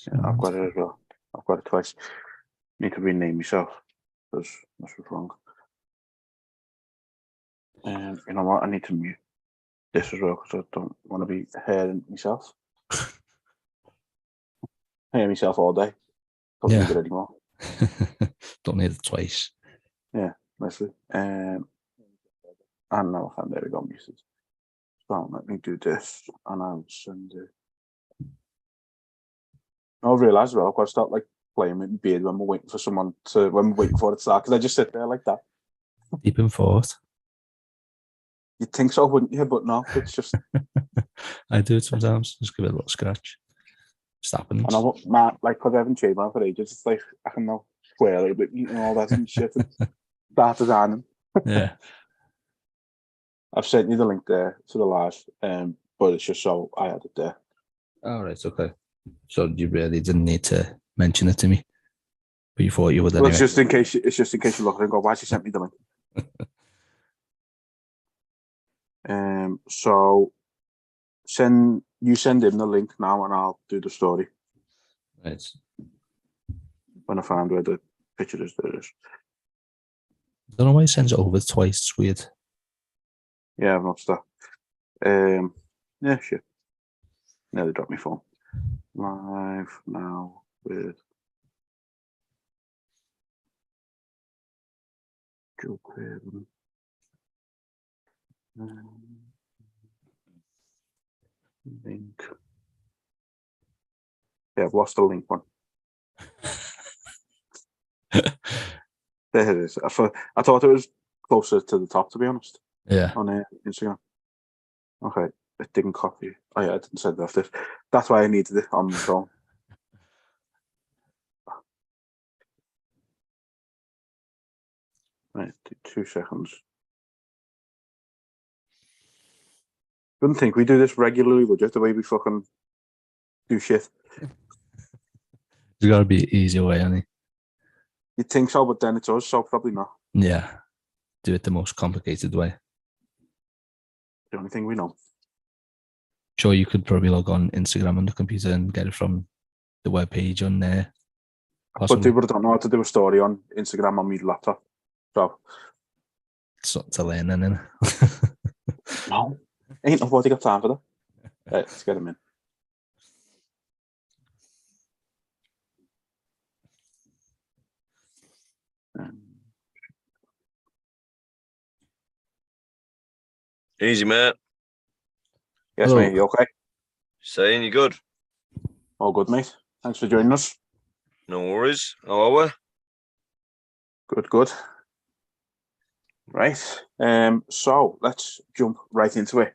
Yeah, I've got it as well. I've got it twice. Need to rename myself because this was wrong. You know what? I need to mute this as well because I don't want to be hearing myself. Hear myself all day. Don't need it anymore. Don't need it twice. Yeah, mostly. And now I can. There we go. Muted. So let me do this, and I'll send it. I've realised as well. I've got to start like playing with my beard when we're waiting for someone to when we're waiting for it to start because I just sit there like that. Deep in thought. You'd think so, wouldn't you? But no, it's just. I do it sometimes. Just give it a little scratch. Just happens. And I like because I haven't shaved mine for ages. It's like I can now twirl it with and all that and shit and start designing. Yeah. I've sent you the link there to the live, but it's just so I had it there. All right, okay. So you really didn't need to mention it to me, but you thought you would. Well, anyway. It's just in case you look at it and go, "Why she sent me the link?" So send him the link now, and I'll do the story. Right. When I find where the picture is, there it is. I don't know why he sends it over twice. It's weird. Yeah, I've noticed that. Yeah, shit. Nearly dropped my phone. Live now with Joe Craven. Link. Yeah, I've lost the link one. There it is. I thought it was closer to the top, to be honest. Yeah. On Instagram. Okay, it didn't copy. Oh yeah, I didn't send it off this. That's why I needed it on the phone. Right, 2 seconds. Wouldn't think we do this regularly, would you? The way we fucking do shit. There's got to be an easier way, honey. You'd think so, but then it's us, so probably not. Yeah. Do it the most complicated way. The only thing we know. Sure, you could probably log on Instagram on the computer and get it from the webpage on there. Possibly. But I don't know how to do a story on Instagram on my laptop. So. It's not to learn, then, innit? No. Ain't nobody got time for that. Right, let's get him in. Easy, mate. Yes, hello. Mate, you okay? Saying you good? All good, mate. Thanks for joining us. No worries. How are we? Good. Right. So let's jump right into it.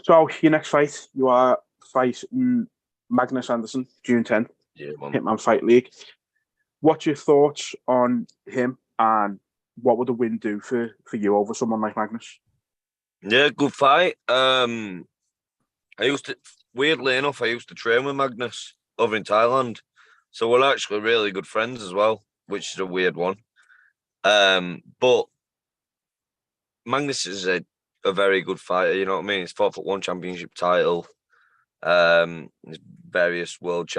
So your next fight, you are fighting Magnus Andersson, June 10th. Yeah, man. Hitman Fight League. What's your thoughts on him, and what would a win do for you over someone like Magnus? Yeah, good fight. Weirdly enough, I used to train with Magnus over in Thailand. So we're actually really good friends as well, which is a weird one. But Magnus is a very good fighter, you know what I mean? He's fought for 1 championship title. He's various world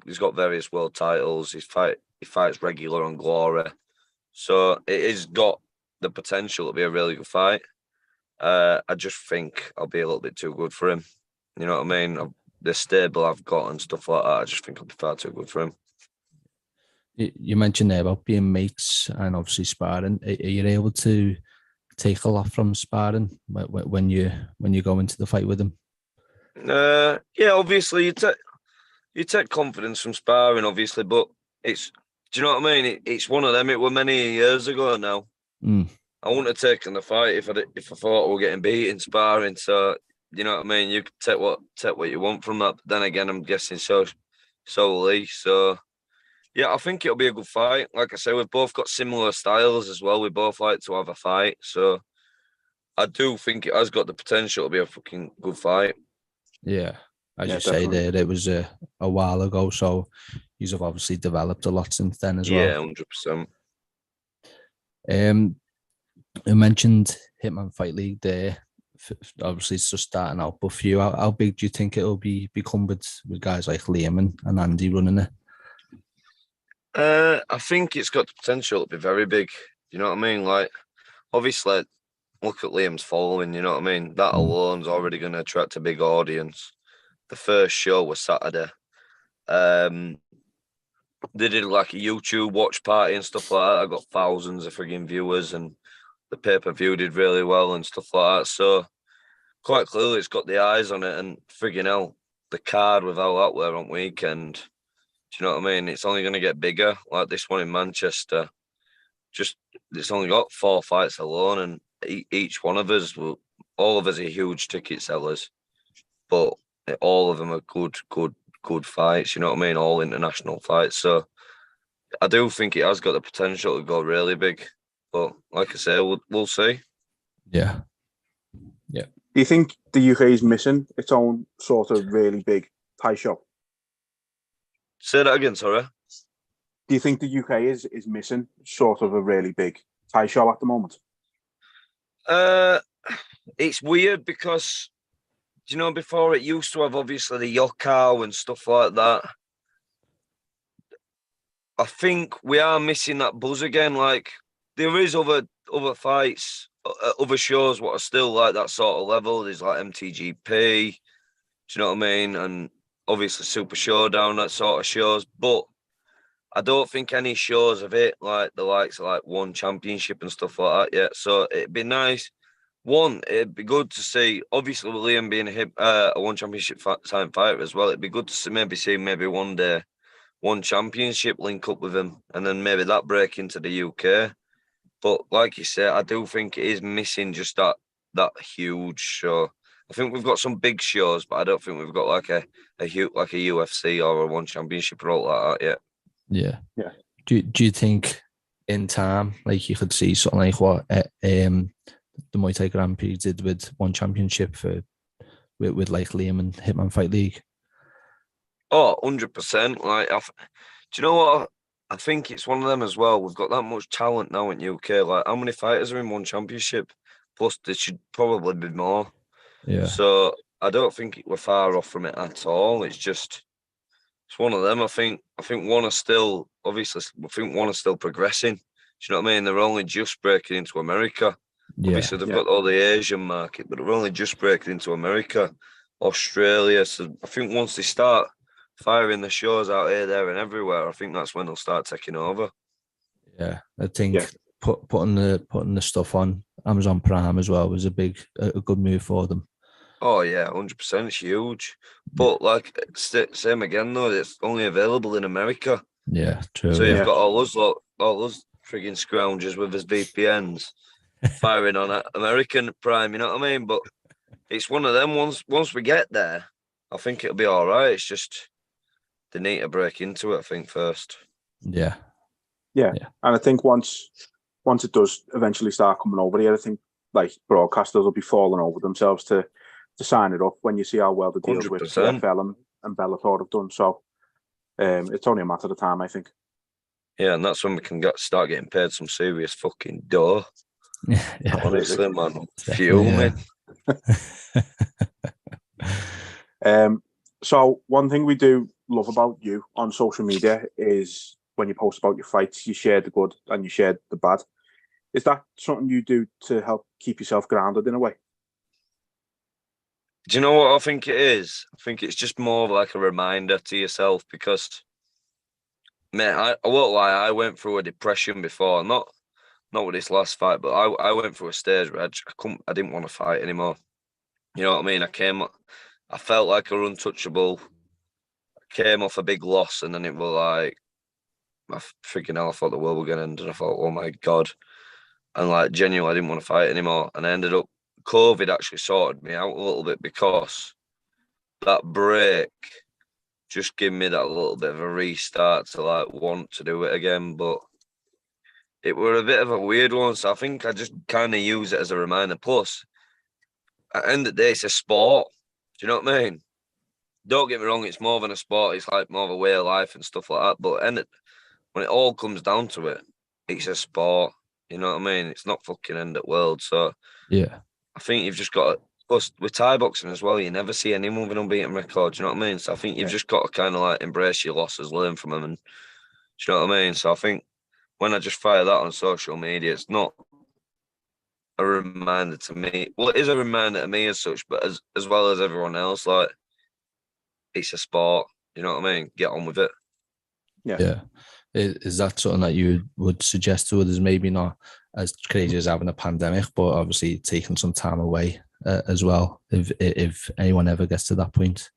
he's got various world titles. He fights regular on Glory. So it has got the potential to be a really good fight. I just think I'll be a little bit too good for him. You know what I mean? The stable I've got and stuff like that, I just think I'll be far too good for him. You mentioned there about being mates and obviously sparring. Are you able to take a lot from sparring when you go into the fight with him? Yeah, obviously you take confidence from sparring, obviously, but do you know what I mean? It's one of them. It were many years ago now. I wouldn't have taken the fight if I thought we were getting beat in sparring. So you know what I mean. You can take what you want from that. But then again, I'm guessing so will he. So yeah, I think it'll be a good fight. Like I say, we've both got similar styles as well. We both like to have a fight. So I do think it has got the potential to be a fucking good fight. Yeah. As you say there, it was a while ago, so you've obviously developed a lot since then as well. Yeah, 100%. You mentioned Hitman Fight League there. obviously it's just starting out, but for you, how big do you think it'll become with guys like Liam and Andy running it? I think it's got the potential to be very big. You know what I mean? Like, obviously, look at Liam's following. You know what I mean? That alone's already going to attract a big audience. The first show was Saturday. They did like a YouTube watch party and stuff like that. I got thousands of frigging viewers, and the pay-per-view did really well and stuff like that. So quite clearly it's got the eyes on it, and frigging hell, the card without that were on weekend. Do you know what I mean? It's only going to get bigger. Like this one in Manchester, it's only got 4 fights alone, and each one of us all of us are huge ticket sellers, but all of them are good fights. You know what I mean? All international fights. So I do think it has got the potential to go really big. But like I say, we'll see. Yeah. Do you think the UK is missing its own sort of really big Thai shop? Say that again, sorry. Do you think the UK is missing sort of a really big Thai shop at the moment? It's weird because, you know, before it used to have obviously the Yokkao and stuff like that. I think we are missing that buzz again. Like, there is other fights, other shows what are still like that sort of level. There's like MTGP, do you know what I mean? And obviously Super Showdown, that sort of shows. But I don't think any shows of it, like the likes of like One Championship and stuff like that yet. So it'd be nice. One, it'd be good to see, obviously with Liam being a One Championship time fighter as well, it'd be good to see maybe one day One Championship link up with him, and then maybe that break into the UK. But like you said, I do think it is missing just that huge show. I think we've got some big shows, but I don't think we've got like a UFC or a One Championship or all like that yet. Yeah. Do you think in time, like you could see something like what the Muay Thai Grand Prix did with One Championship with like Liam and Hitman Fight League? Oh, 100%. Like, do you know what? I think it's one of them as well. We've got that much talent now in UK. Like, how many fighters are in One Championship? Plus, there should probably be more. Yeah. So I don't think we're far off from it at all. It's one of them. I think one is still progressing. Do you know what I mean? They're only just breaking into America. Yeah. Obviously, they've got all the Asian market, but they're only just breaking into America, Australia. So I think once they start firing the shows out here, there, and everywhere, I think that's when they'll start taking over. Yeah, I think putting the stuff on Amazon Prime as well was a good move for them. Oh yeah, 100%. It's huge, but like same again though, it's only available in America. Yeah, true. So you've got all those frigging scroungers with his VPNs firing on American Prime. You know what I mean? But it's one of them. Once we get there, I think it'll be all right. It's just they need to break into it, I think, first. Yeah. And I think once it does eventually start coming over here, I think like broadcasters will be falling over themselves to sign it up when you see how well the deals 100%. With NFL and Bellator have done. So it's only a matter of time, I think. Yeah, and that's when we can start getting paid some serious fucking dough. Yeah, honestly, man, fuming. So one thing we do love about you on social media is when you post about your fights, you share the good and you share the bad. Is that something you do to help keep yourself grounded in a way? Do you know what I think it is? I think it's just more of like a reminder to yourself because, man, I won't lie, I went through a depression before, not with this last fight, but I went through a stage where I didn't want to fight anymore. You know what I mean? I felt like a untouchable. I came off a big loss, and then it was like, freaking hell, I thought the world was going to end, and I thought, oh my God. And like, genuinely, I didn't want to fight anymore. And I ended up, COVID actually sorted me out a little bit because that break just gave me that little bit of a restart to like want to do it again. But it were a bit of a weird one. So I think I just kind of use it as a reminder. Plus, at the end of the day, it's a sport. Do you know what I mean? Don't get me wrong, it's more than a sport. It's like more of a way of life and stuff like that. But when it all comes down to it, it's a sport. You know what I mean? It's not fucking end of world. So yeah, I think you've just got Plus, with Thai boxing as well, you never see anyone with an unbeaten record. Do you know what I mean? So I think you've just got to kind of like embrace your losses, learn from them, and do you know what I mean? So I think when I just fire that on social media, it's not a reminder to me. Well, it is a reminder to me as such, but as well as everyone else, like it's a sport. You know what I mean? Get on with it. Yeah. Is that something that you would suggest to others? Maybe not as crazy as having a pandemic, but obviously taking some time away as well. If anyone ever gets to that point.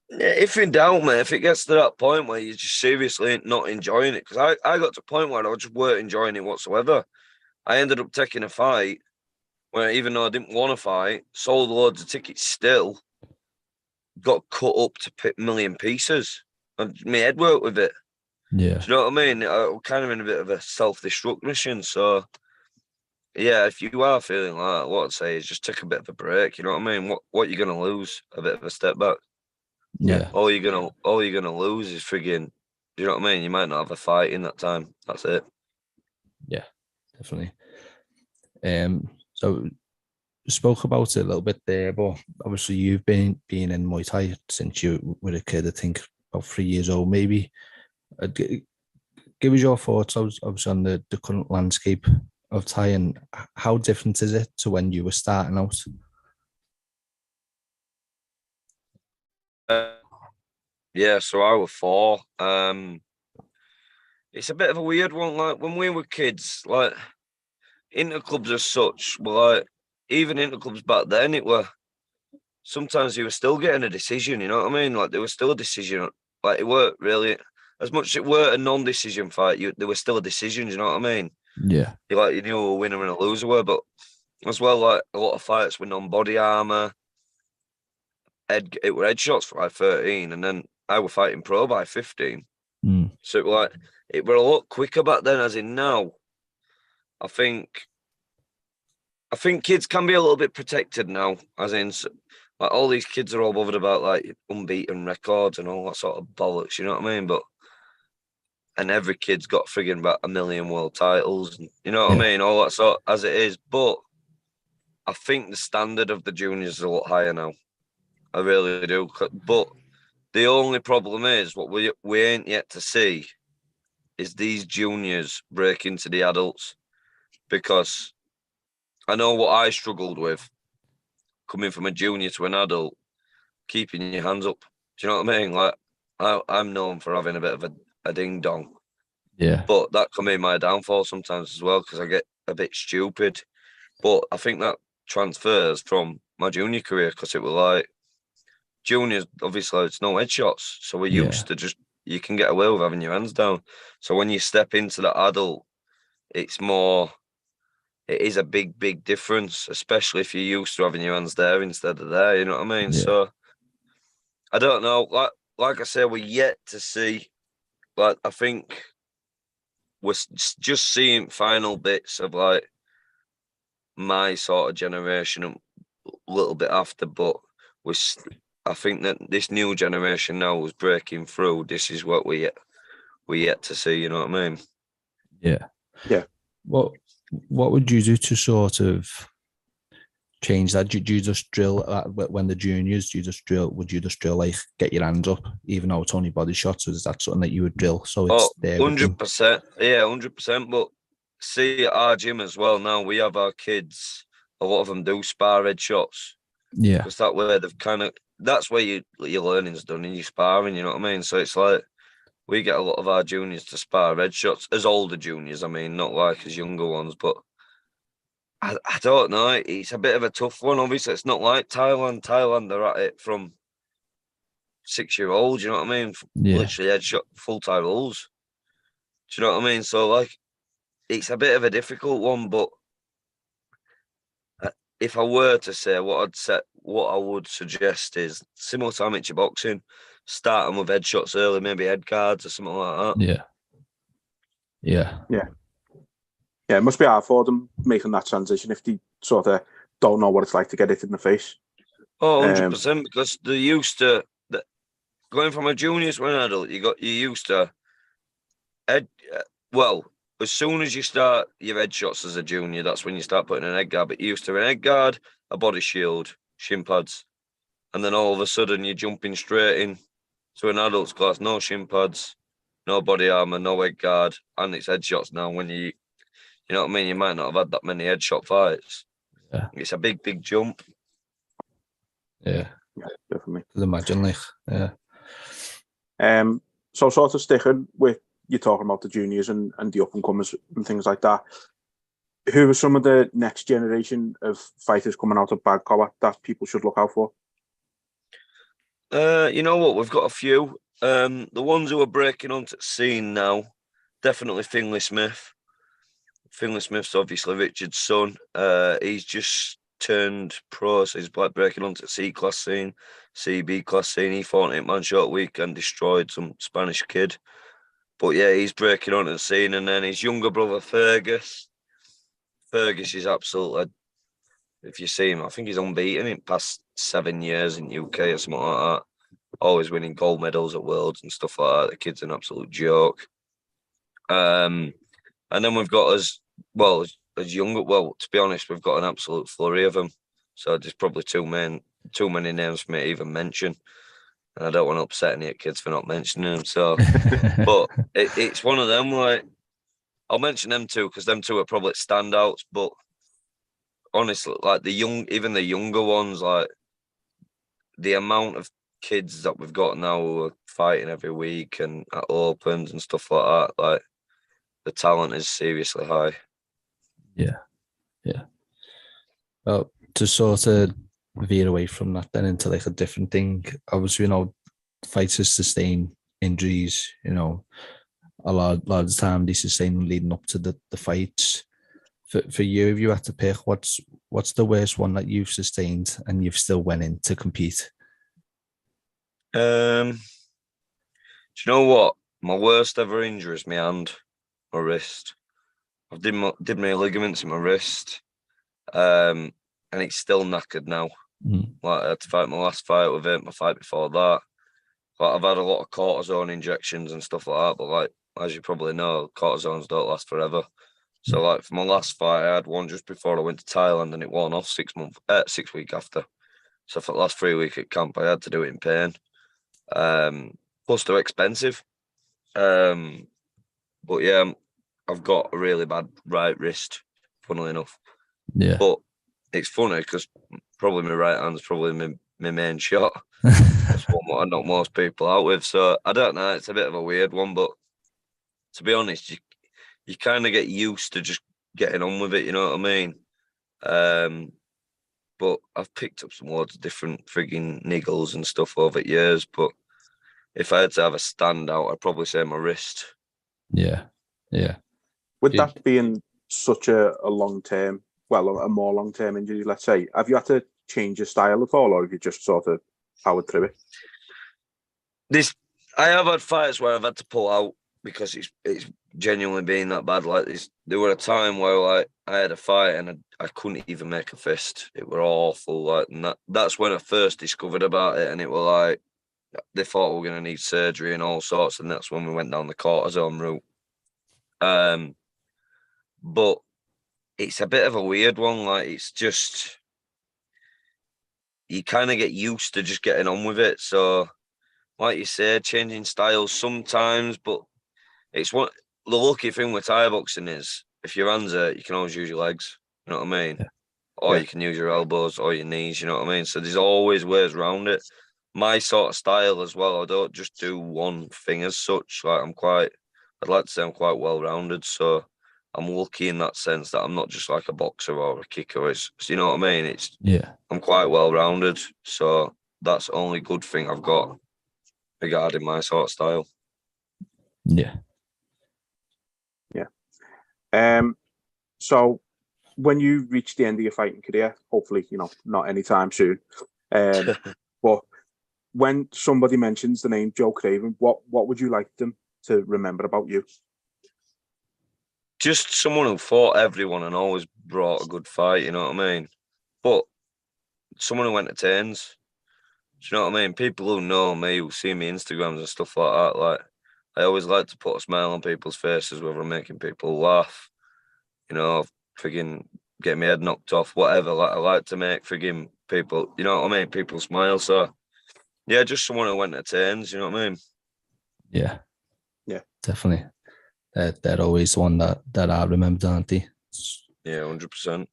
If in doubt, man, if it gets to that point where you're just seriously not enjoying it, because I got to a point where I just weren't enjoying it whatsoever. I ended up taking a fight where, even though I didn't want to fight, sold loads of tickets still, got cut up to a million pieces, and my head worked with it. Yeah. Do you know what I mean? I'm kind of in a bit of a self-destruct mission. So, yeah, if you are feeling like that, what I'd say is just take a bit of a break. You know what I mean? What you're gonna lose? A bit of a step back. Yeah. All you're gonna lose is frigging. You know what I mean? You might not have a fight in that time. That's it. Yeah, definitely. So we spoke about it a little bit there, but obviously you've been in Muay Thai since you were a kid. I think about 3 years old, maybe. Give us your thoughts, obviously, on the current landscape of Thai, and how different is it to when you were starting out? Yeah, so I was 4. It's a bit of a weird one. Like when we were kids, like interclubs as such, were like even interclubs back then, it were sometimes you were still getting a decision. You know what I mean? Like there was still a decision. Like it weren't really as much as it were a non-decision fight. There was still a decision. You know what I mean? Yeah. You knew a winner and a loser were, but as well, like a lot of fights with non-body armor. It were headshots for like 13, and then I were fighting pro by 15. So it were a lot quicker back then, as in now. I think kids can be a little bit protected now, as in like all these kids are all bothered about like unbeaten records and all that sort of bollocks. You know what I mean? And every kid's got frigging about 1 million world titles. And, you know what I mean? All that sort as it is. But I think the standard of the juniors is a lot higher now. I really do. But the only problem is what we ain't yet to see is these juniors break into the adults, because I know what I struggled with coming from a junior to an adult, keeping your hands up. Do you know what I mean? Like I'm known for having a bit of a ding dong. Yeah. But that can be my downfall sometimes as well, because I get a bit stupid. But I think that transfers from my junior career, because it was like juniors, obviously it's no headshots. So we're used to just, you can get away with having your hands down. So when you step into the adult, it is a big difference, especially if you're used to having your hands there instead of there, you know what I mean? Yeah. So I don't know. Like I say, we're yet to see. Like I think we're just seeing final bits of like my sort of generation a little bit after, but I think that this new generation now is breaking through. This is what we yet to see, you know what I mean? Yeah. Yeah. What would you do to sort of change that? Do you just drill when the juniors? Would you just drill like get your hands up, even though it's only body shots? Or is that something that you would drill so it's there? 100%. Yeah, 100%. But see, at our gym as well now, we have our kids. A lot of them do spar headshots. Yeah, because that way that's where your learning's done in your sparring. You know what I mean? So it's like we get a lot of our juniors to spar headshots, as older juniors. I mean, not like as younger ones, but I don't know. It's a bit of a tough one. Obviously, it's not like Thailand. Thailand, they're at it from 6-year-olds. You know what I mean? Yeah. Literally headshot full Thai rules. Do you know what I mean? So like, it's a bit of a difficult one. But if I were to say what I would suggest is similar to amateur boxing. Start them with headshots early, maybe head guards or something like that. Yeah. It must be hard for them making that transition if they sort of don't know what it's like to get it in the face. Oh, 100%, because they're used to going from a junior to an adult. You're used to as soon as you start your headshots as a junior, that's when you start putting an head guard. But you're used to an head guard, a body shield, shin pads. And then all of a sudden you're jumping straight in to an adults class, no shin pads, no body armor, no head guard, and it's headshots now. When you know what I mean, you might not have had that many headshot fights. Yeah. It's a big jump. Yeah, definitely. I could imagine, So sort of sticking with you talking about the juniors and the up and comers and things like that. Who are some of the next generation of fighters coming out of Bagcoa that people should look out for? You know what? We've got a few. The ones who are breaking onto the scene now, definitely Finlay Smith. Finlay Smith's obviously Richard's son. He's just turned pro, so he's like breaking onto the C-class scene, CB class scene. He fought in Hitman Short Week and destroyed some Spanish kid. But yeah, he's breaking onto the scene. And then his younger brother, Fergus. Fergus is absolutely, if you see him, I think he's unbeaten in the past 7 years in UK or something like that. Always winning gold medals at Worlds and stuff like that. The kid's an absolute joke. And then we've got as younger. Well, to be honest, we've got an absolute flurry of them. So there's probably too many names for me to even mention. And I don't want to upset any kids for not mentioning them. So, but it's one of them. Like, I'll mention them two because them two are probably standouts. But honestly, like even the younger ones, like the amount of kids that we've got now who are fighting every week and at opens and stuff like that, like the talent is seriously high. Yeah. Well, to sort of veer away from that then into like a different thing, obviously, fighters sustain injuries, a lot of the time they sustain them leading up to the fights. For you, if you had to pick, what's the worst one that you've sustained and you've still went in to compete? Do you know what? My worst ever injury is my hand, my wrist. I did my ligaments in my wrist, and it's still knackered now. Like I had to fight my last fight with it, my fight before that. Like I've had a lot of cortisone injections and stuff like that, but like as you probably know, cortisones don't last forever. So like for my last fight, I had one just before I went to Thailand, and it worn off 6 weeks after. So for the last 3 weeks at camp, I had to do it in pain. Plus they're expensive. But yeah, I've got a really bad right wrist, funnily enough. Yeah. But it's funny because probably my right hand's probably my main shot. That's what I knock most people out with. So I don't know, it's a bit of a weird one, but to be honest, you kind of get used to just getting on with it, you know what I mean? But I've picked up some loads of different frigging niggles and stuff over years. But if I had to have a standout, I'd probably say my wrist. Yeah. With that being such a long-term, a more long-term injury, let's say, have you had to change your style at all, or have you just sort of powered through it? I have had fights where I've had to pull out because it's genuinely been that bad. Like this, there were a time where like I had a fight and I couldn't even make a fist. It were awful. Like, and that's when I first discovered about it, and it were like they thought we were going to need surgery and all sorts, and that's when we went down the cortisone route. But it's a bit of a weird one. Like it's just you kind of get used to just getting on with it. So, like you said, changing styles sometimes, but it's what the lucky thing with Thai boxing is. If your hands hurt, you can always use your legs. You know what I mean? Yeah. Or you can use your elbows or your knees. You know what I mean? So there's always ways around it. My sort of style as well. I don't just do one thing as such. Like I'd like to say I'm quite well rounded. So I'm lucky in that sense that I'm not just like a boxer or a kicker. You know what I mean? I'm quite well rounded. So that's the only good thing I've got regarding my sort of style. Yeah. So when you reach the end of your fighting career, hopefully, not anytime soon, but when somebody mentions the name Joe Craven, what would you like them to remember about you? Just someone who fought everyone and always brought a good fight, you know what I mean? But someone who entertains. Do you know what I mean? People who know me, who see me Instagrams and stuff like that, like I always like to put a smile on people's faces, whether I'm making people laugh, frigging get my head knocked off, whatever. Like I like to make frigging people, you know what I mean? People smile. So, yeah, just someone who entertains, you know what I mean? Yeah. Yeah. Definitely. They're always the one that I remember, aren't they? Yeah, 100%.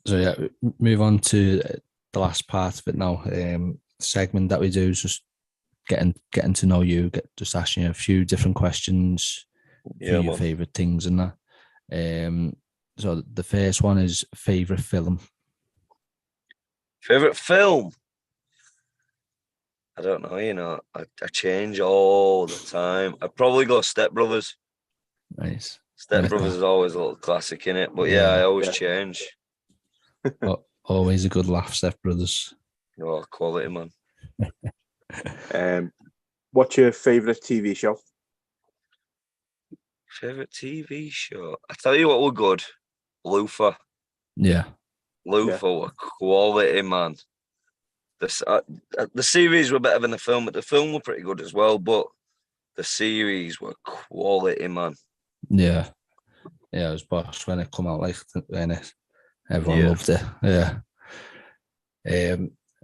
So yeah, move on to the last part of it now. Segment that we do is just getting to know you, just asking you a few different questions, your favorite things and that. So the first one is favorite film. Favorite film? I don't know, you know, I change all the time. I'd probably go Step Brothers. Nice. Step Brothers is always a little classic in it, but yeah, I always change. Always a good laugh, Step Brothers. Oh, quality, man. What's your favourite TV show? Favorite TV show? I tell you what, we're good. Luther. Yeah. Luther were quality, man. The series were better than the film, but the film were pretty good as well. But the series were quality, man. Yeah. Yeah, it was boss when it come out, like, when everyone loved it. Yeah.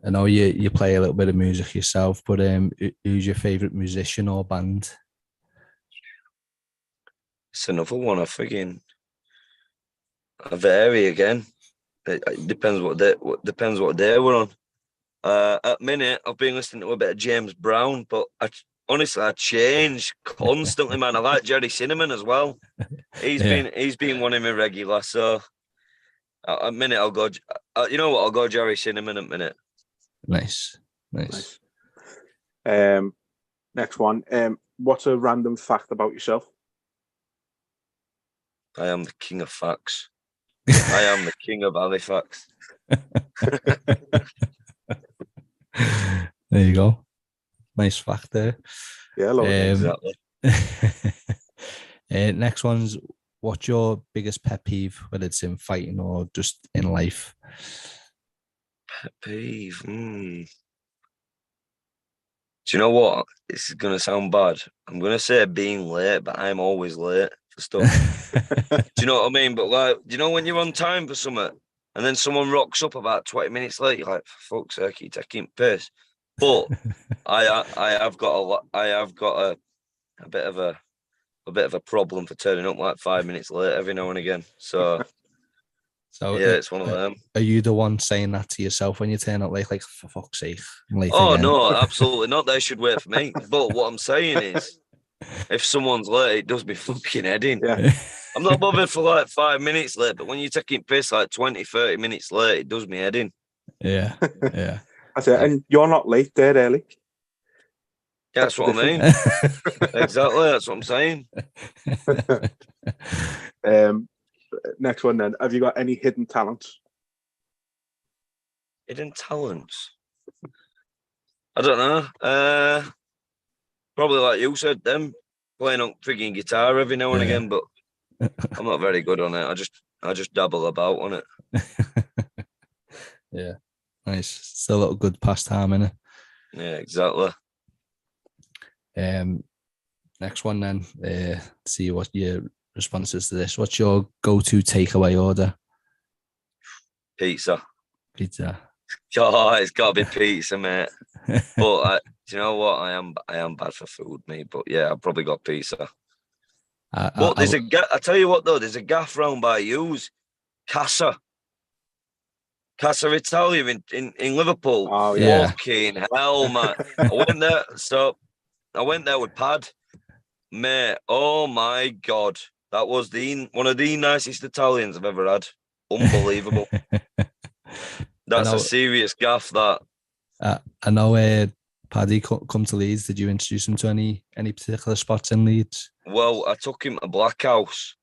I know you play a little bit of music yourself, but who's your favourite musician or band? It's another one. I vary again. It depends what day we're on. At minute, I've been listening to a bit of James Brown, but honestly, I change constantly, man. I like Jerry Cinnamon as well. He's been one of my regular. So at minute, I'll go. You know what? I'll go Jerry Cinnamon at minute. Nice. Next one. What's a random fact about yourself? I am the king of facts. I am the king of Halifax. There you go. Nice fact there. Yeah, exactly. Next one's, what's your biggest pet peeve, whether it's in fighting or just in life? Pet peeve. Do you know what? This is gonna sound bad. I'm gonna say being late, but I'm always late for stuff. Do you know what I mean? But like, do you know when you're on time for something, and then someone rocks up about 20 minutes late? You're like, for fuck's sake, you're taking piss. But I have got a bit of a problem for turning up like 5 minutes late every now and again. So yeah, it's one of them. Are you the one saying that to yourself when you turn up late, like, for fuck's sake, I'm late Oh again? no, absolutely not. They should wait for me. But what I'm saying is, if someone's late, it does me fucking head in. Yeah. I'm not bothered for like 5 minutes late, but when you're taking piss like 20, 30 minutes late, it does me head in. Yeah. That's it. And you're not late, they're early. Yeah, that's what I mean. Exactly, that's what I'm saying. Next one then. Have you got any hidden talents? Hidden talents? I don't know. Probably like you said, them playing on frigging guitar every now and again, but I'm not very good on it. I just dabble about on it. Yeah, nice. Still a little good pastime, innit? Yeah, exactly. Next one then. See what your response is to this. What's your go-to takeaway order? Pizza. Oh, it's got to be pizza, mate. But do you know what? I am bad for food, mate. But yeah, I've probably got pizza. But there's I tell you what though, there's a gaff round by Hughes, Casa Italia in Liverpool. Oh yeah. Fucking hell, man! I went there. So I went there with Pad, mate. Oh my god, that was one of the nicest Italians I've ever had. Unbelievable. That's a serious gaff. That. I know. Paddy come to Leeds. Did you introduce him to any particular spots in Leeds? Well, I took him to Black House.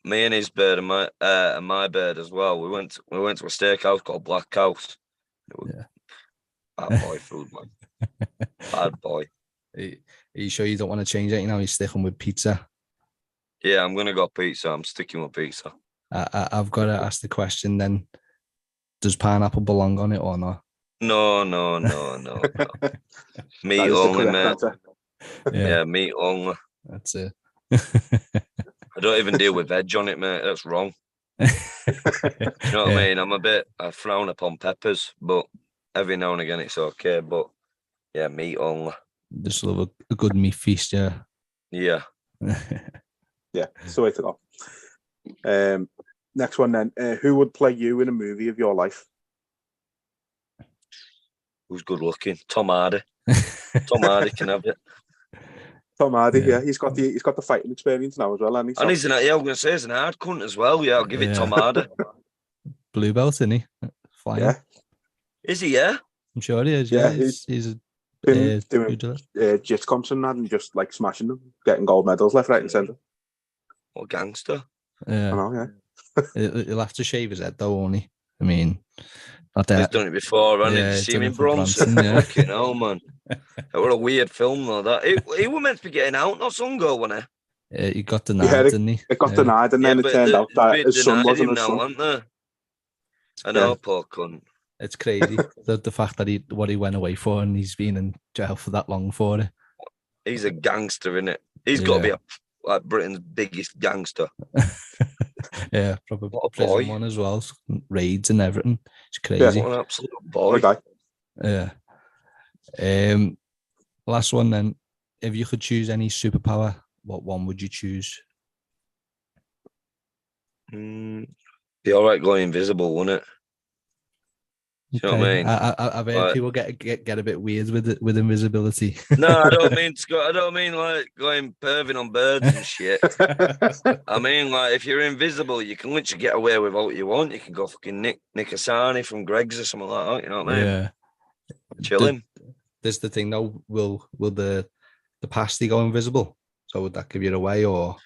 Me and his bird and my bird as well. We went to a steakhouse called Black House. Bad boy food, man. Bad boy. Are you sure you don't want to change it? You know, you're sticking with pizza. Yeah, I'm gonna go pizza. I'm sticking with pizza. I've got to ask the question then. Does pineapple belong on it or not? No. Meat only, mate. Yeah, meat only. That's it. I don't even deal with veg on it, mate. That's wrong. You know what I mean? I frown upon peppers, but every now and again it's okay. But yeah, meat only. Just love a good meat feast, yeah. Yeah. Yeah, it's the way to go. Next one then. Who would play you in a movie of your life? Who's good looking? Tom Hardy. Tom Hardy can have it. Tom Hardy, yeah. He's got the fighting experience now as well, hasn't he? And he's I'm going to say he's an hard cunt as well. Yeah, I'll give it Tom Hardy. Blue belt, isn't he? Flying. Yeah. Is he? Yeah. I'm sure he is. Yeah, he's been doing jits comps and that, and just like smashing them, getting gold medals left, right, and centre. What a gangster! Yeah, I know. Yeah. He'll have to shave his head though, won't he? I mean, not that he's done it before, hasn't he? Did you see him in Bronson? Yeah. Fucking hell, man. That was a weird film though. That he was meant to be getting out not so long ago, wasn't he? He got denied, didn't he? It got denied, and then it turned out that his son wasn't his son. Wasn't there? I know, poor cunt. It's crazy the fact that he went away for, and he's been in jail for that long for it. He's a gangster, innit? He's got to be like Britain's biggest gangster. Yeah, probably a prison one as well. Raids and everything. It's crazy. Yeah, what an absolute boy. Yeah. Last one then. If you could choose any superpower, what one would you choose? Be all right going invisible, wouldn't it? You know what I mean? I've heard people get a bit weird with invisibility. No, I don't mean like going perving on birds and shit. I mean, like, if you're invisible, you can literally get away with what you want. You can go fucking nick a sarnie from Greg's or something like that. You know what I mean? Yeah. Chilling. There's the thing though. Will the pasty go invisible? So would that give you away or?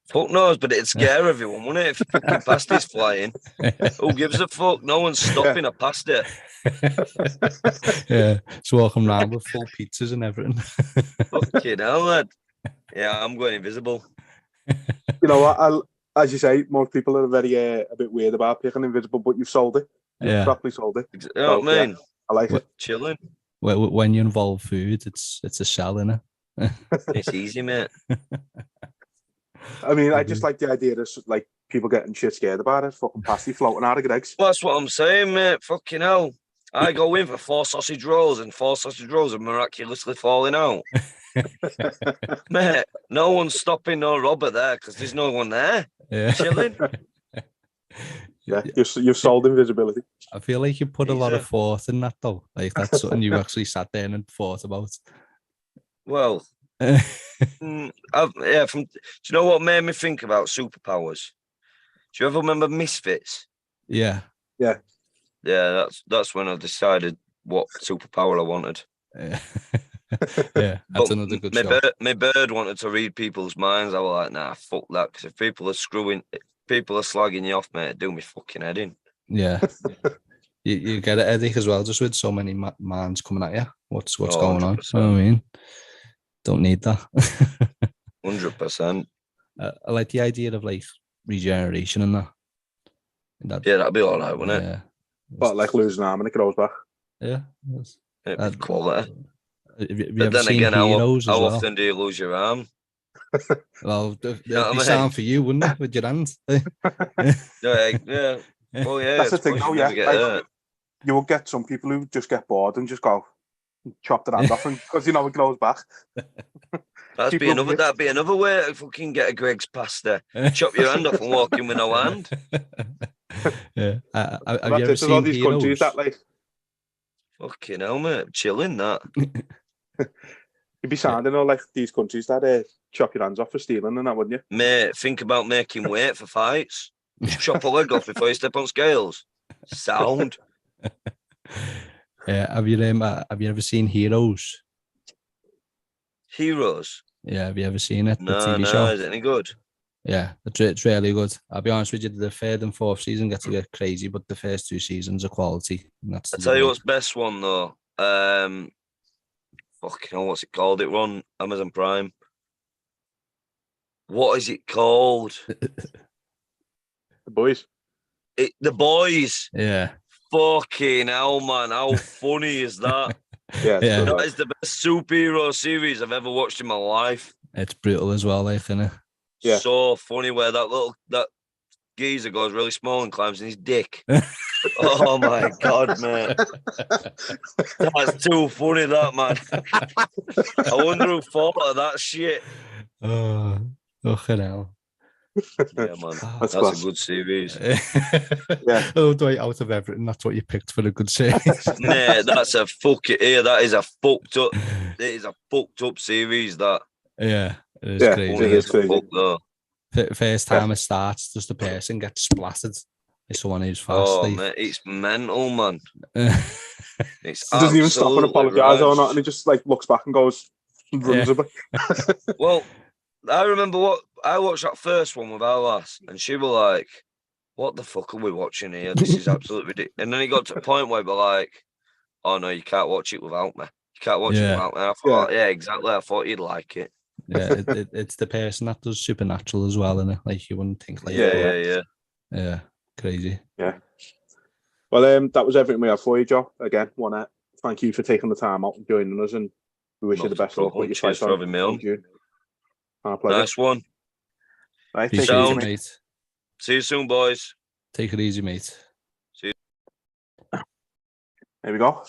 Fuck knows, but it'd scare everyone, wouldn't it? If fucking pasty's flying, who gives a fuck? No one's stopping a pasty. Yeah, it's walking around with full pizzas and everything. Fucking hell, lad. Yeah, I'm going invisible. You know what? As you say, most people are very a bit weird about picking invisible, but you've sold it. You've properly sold it. You know what I mean? Yeah, I like it. Chilling. When you involve food, it's a sell, innit? It's easy, mate. I mean, I just like the idea of like people getting shit scared about it. Fucking pasty floating out of Greg's. Well, that's what I'm saying, mate. Fucking hell. I go in for 4 sausage rolls and 4 sausage rolls are miraculously falling out. Mate, no one's stopping no robber there because there's no one there. Yeah. Chilling. Yeah, you've sold invisibility. I feel like you put a lot of thought in that though. Like that's something you actually sat there and thought about. Well, do you know what made me think about superpowers? Do you ever remember Misfits? Yeah. That's when I decided what superpower I wanted. Yeah, that's another good show. My bird wanted to read people's minds. I was like, nah, fuck that. Because if people are slagging you off, mate, do me fucking head in. Yeah. you get a headache as well, just with so many minds coming at you. What's going on? You know what I mean? Don't need that. 100%. I like the idea of like regeneration and that. Yeah, that'd be all right, wouldn't it? Yeah. But like losing an arm and it grows back. Yeah. It'd be quality. But then again, how often do you lose your arm? Well, it'd be sound for you, wouldn't it, with your hands? Yeah. Well, yeah. That's the thing, though, yeah. Like, you will get some people who just get bored and just go chop their hand off because, it grows back. That'd be another way to fucking get a Greg's pasta. Chop your hand off and walk in with no hand. Yeah. Have you ever seen all these countries that like? Fucking hell, mate. Chilling, that. You'd be sounding all like these countries that chop your hands off for stealing and that, wouldn't you? Mate, think about making weight for fights. Just chop a leg off before you step on scales. Sound. Yeah, have you ever seen Heroes? Heroes? Yeah, have you ever seen it? No, TV show? Is it any good? Yeah, it's really good. I'll be honest with you, the 3rd and 4th season get to get crazy, but the first 2 seasons are quality. I'll tell you what's best one though. Fucking hell, what's it called? It on Amazon Prime. What is it called? The Boys. The Boys. Yeah. Fucking hell, man! How funny is that? Yeah. That is the best superhero series I've ever watched in my life. It's brutal as well, like, isn't it? Yeah. So funny where that geezer goes really small and climbs in his dick. Oh my God, mate. That's too funny, that, man. I wonder who thought of that shit. Oh, hell. Yeah, man. That's a good series. Yeah. Oh, out of everything, that's what you picked for a good series. Nah, that's a fucking... Yeah, that is a fucked up... It is a fucked up series, that. Yeah, it is crazy. It is crazy. Fuck, though. First time it starts, just the person gets splattered by someone who's fast. Oh, man, it's mental, man. It's he doesn't even stop and apologise or not, and he just like looks back and goes, runs a bit. Well, I remember I watched that first one with our lass, and she was like, "What the fuck are we watching here? This is absolutely ridiculous." And then it got to a point where we're like, "Oh no, you can't watch it without me. You can't watch it without me." And I thought, yeah, exactly. I thought you'd like it. Yeah, it's the person that does Supernatural as well, isn't it? Like, you wouldn't think like Yeah, crazy. Yeah. Well, that was everything we have for you, Joe. Again, want to thank you for taking the time out and joining us, and we wish you the best of luck with your fight for having me on. June. Our pleasure. Nice one. Right, take it easy, mate. See you soon, boys. Take it easy, mate. See you. There we go.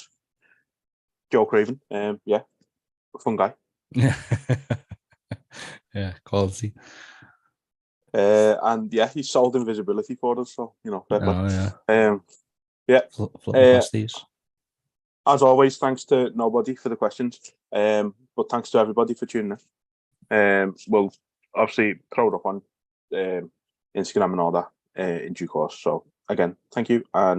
Joe Craven. Yeah, a fun guy. Yeah, quality. And yeah, he sold invisibility for us, so you know. As always, thanks to nobody for the questions, but thanks to everybody for tuning in. We'll obviously throw it up on Instagram and all that in due course. So again, thank you, and